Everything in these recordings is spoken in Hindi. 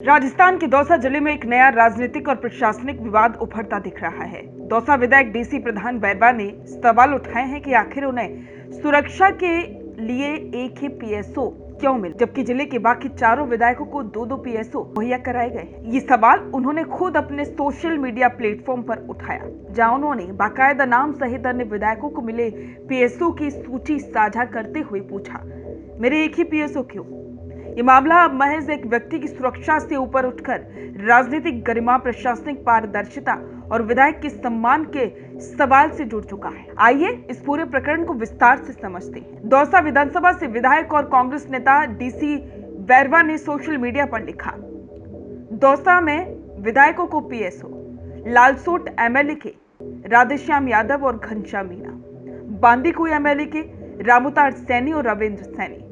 राजस्थान के दौसा जिले में एक नया राजनीतिक और प्रशासनिक विवाद उभरता दिख रहा है। दौसा विधायक डीसी प्रधान बैरवा ने सवाल उठाए हैं कि आखिर उन्हें सुरक्षा के लिए एक ही पीएसओ क्यों मिले, जबकि जिले के बाकी चारों विधायकों को दो दो पीएसओ मुहैया कराए गए। ये सवाल उन्होंने खुद अपने सोशल मीडिया प्लेटफॉर्म पर उठाया, जहां उन्होंने बाकायदा नाम सहित अन्य विधायकों को मिले पीएसओ की सूची साझा करते हुए पूछा, मेरे एक ही पीएसओ क्यों? ये मामला अब महज एक व्यक्ति की सुरक्षा से ऊपर उठकर राजनीतिक गरिमा, प्रशासनिक पारदर्शिता और विधायक के सम्मान के सवाल से जुड़ चुका है। आइए इस पूरे प्रकरण को विस्तार से समझते हैं। दौसा विधानसभा से विधायक और कांग्रेस नेता डीसी बैरवा ने सोशल मीडिया पर लिखा, दौसा में विधायकों को पीएसओ, लालसोट एमएलए के राधेश्याम यादव और घनश्याम मीणा, बांदीकुई एमएलए के रामूतार सैनी और रविंद्र सैनी,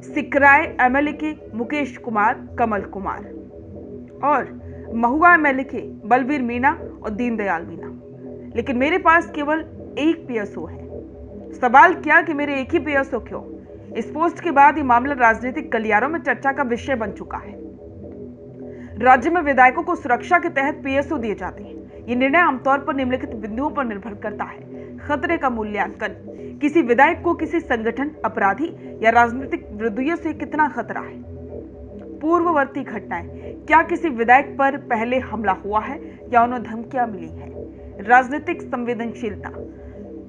सिकराय एमएलए के मुकेश कुमार, कमल कुमार और महुआ एमएलए के बलवीर मीणा और दीनदयाल मीणा। लेकिन मेरे पास केवल एक पीएसओ है। सवाल क्या कि मेरे एक ही पीएसओ क्यों? इस पोस्ट के बाद ये मामला राजनीतिक गलियारों में चर्चा का विषय बन चुका है। राज्य में विधायकों को सुरक्षा के तहत पीएसओ दिए जाते हैं। ये निर्णय आमतौर पर निम्नलिखित बिंदुओं पर निर्भर करता है। खतरे का मूल्यांकन, किसी विधायक को किसी संगठन, अपराधी या राजनीतिक विरोधियों से कितना खतरा है। पूर्ववर्ती घटनाएं, क्या किसी विधायक पर पहले हमला हुआ है या उन्हें धमकियां मिली है। राजनीतिक संवेदनशीलता,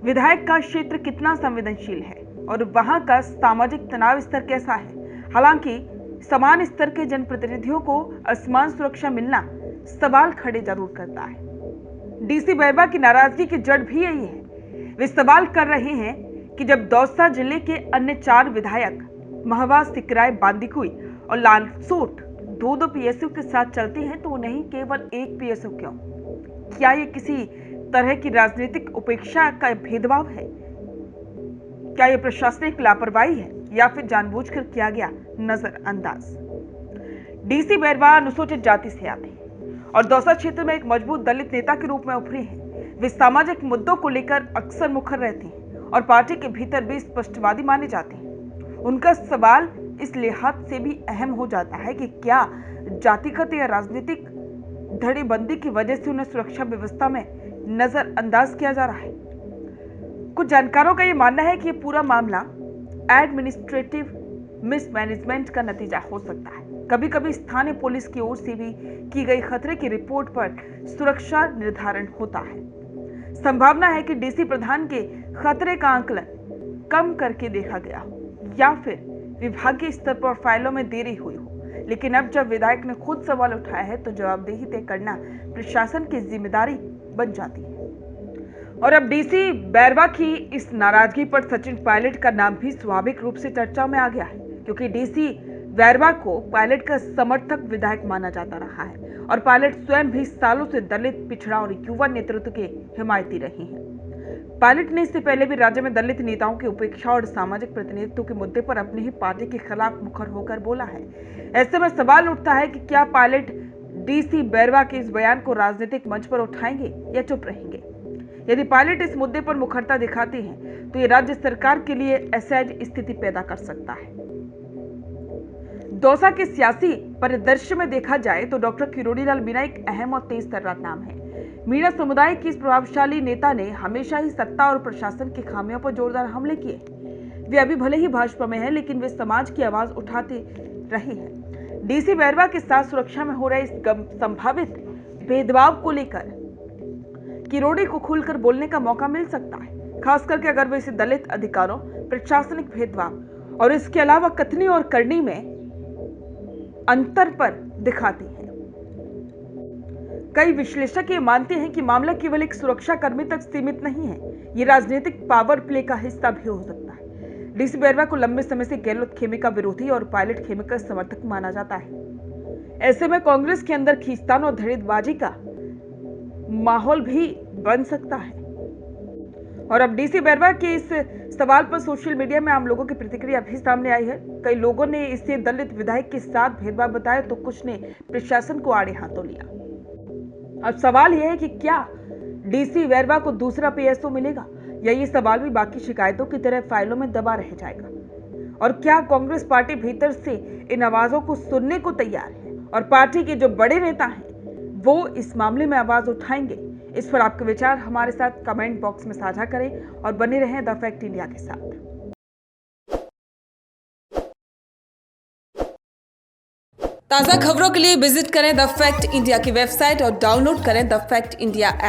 विधायक का क्षेत्र कितना संवेदनशील है और वहां का सामाजिक तनाव स्तर कैसा है। हालांकि समान स्तर के जनप्रतिनिधियों को असमान सुरक्षा मिलना सवाल खड़े जरूर करता है। डीसी बैरवा की नाराजगी की जड़ भी यही है। वे सवाल कर रहे हैं कि जब दौसा जिले के अन्य चार विधायक महवा, सिकराय, बांदीकुई और लालसोट दो दो पीएसओ के साथ चलते हैं तो नहीं केवल एक पीएसओ क्यों? क्या ये किसी तरह की राजनीतिक उपेक्षा का भेदभाव है? क्या ये प्रशासनिक लापरवाही है या फिर जानबूझकर किया गया नजरअंदाज? डीसी बैरवा अनुसूचित जाति से आते हैं और दौसा क्षेत्र में एक मजबूत दलित नेता के रूप में उभरे हैं। वे सामाजिक मुद्दों को लेकर अक्सर मुखर रहते हैं और पार्टी के भीतर भी स्पष्टवादी माने जाते हैं। उनका सवाल इस लिहाज से भी अहम हो जाता है कि क्या जातिगत या राजनीतिक धड़ेबंदी की वजह से उन्हें सुरक्षा व्यवस्था में नजरअंदाज किया जा रहा है। कुछ जानकारों का यह मानना है कि यह पूरा मामला एडमिनिस्ट्रेटिव मिसमैनेजमेंट का नतीजा हो सकता है। कभी कभी स्थानीय पुलिस की ओर से भी की गई खतरे की रिपोर्ट पर सुरक्षा निर्धारण होता है। संभावना है कि डीसी प्रधान के खतरे का आंकलन कम करके देखा गया हो या फिर विभागीय स्तर पर फाइलों में देरी हुई हो। लेकिन अब जब विधायक ने खुद सवाल उठाया है तो जवाबदेही तय करना प्रशासन की जिम्मेदारी बन जाती है। और अब डीसी बैरवा की इस नाराजगी पर सचिन पायलट का नाम भी स्वाभाविक रूप से चर्चा में आ गया है, क्योंकि डीसी बैरवा को पायलट का समर्थक विधायक माना जाता रहा है और पायलट स्वयं भी सालों से दलित, पिछड़ा और युवा नेतृत्व के हिमायती रहे हैं। पायलट ने इससे पहले भी राज्य में दलित नेताओं की उपेक्षा और सामाजिक प्रतिनिधित्व के मुद्दे पर अपनी ही पार्टी के खिलाफ मुखर होकर बोला है। ऐसे में सवाल उठता है कि क्या पायलट डीसी बैरवा के इस बयान को राजनीतिक मंच पर उठाएंगे या चुप रहेंगे। यदि पायलट इस मुद्दे पर मुखरता दिखाते हैं तो ये राज्य सरकार के लिए असहज स्थिति पैदा कर सकता है। दौसा के सियासी परिदृश्य में देखा जाए तो डॉक्टर किरोड़ीलाल मीणा एक अहम और तेज तर्रार नाम है। मीणा समुदाय की इस प्रभावशाली नेता ने हमेशा ही सत्ता और प्रशासन की खामियों पर जोरदार हमले किए। वे अभी भले ही भाजपा में हैं, लेकिन वे समाज की आवाज उठाते रहे हैं। डीसी बैरवा के साथ सुरक्षा में हो रहे इस संभावित भेदभाव को लेकर किरोड़ी को खुलकर बोलने का मौका मिल सकता है, खास करके अगर वे इसे दलित अधिकारों, प्रशासनिक भेदभाव और इसके अलावा कथनी और करनी में अंतर पर दिखाती हैं। कई विश्लेषक ये मानते हैं कि मामला केवल एक सुरक्षा कर्मी तक सीमित नहीं है, ये राजनीतिक पावर प्ले का हिस्सा भी हो सकता है। डीसी बैरवा को लंबे समय से गहलोत खेमे का विरोधी और पायलट खेमे का समर्थक माना जाता है। ऐसे में कांग्रेस के अंदर खींचतान और धड़ेबाजी का माहौल भी बन सकता है। और अब डीसी बैरवा के इस सवाल पर सोशल मीडिया में आम लोगों की प्रतिक्रिया भी सामने आई है। कई लोगों ने इसे दलित विधायक के साथ भेदभाव बताया तो कुछ ने प्रशासन को आड़े हाथों लिया। अब सवाल यह है कि क्या डीसी बैरवा को दूसरा पीएसओ मिलेगा या ये सवाल भी बाकी शिकायतों की तरह फाइलों में दबा रह जाएगा। और क्या कांग्रेस पार्टी भीतर से इन आवाजों को सुनने को तैयार है और पार्टी के जो बड़े नेता हैं वो इस मामले में आवाज उठाएंगे? इस पर आपके विचार हमारे साथ कमेंट बॉक्स में साझा करें और बने रहें द फैक्ट इंडिया के साथ। ताज़ा खबरों के लिए विजिट करें द फैक्ट इंडिया की वेबसाइट और डाउनलोड करें द फैक्ट इंडिया ऐप।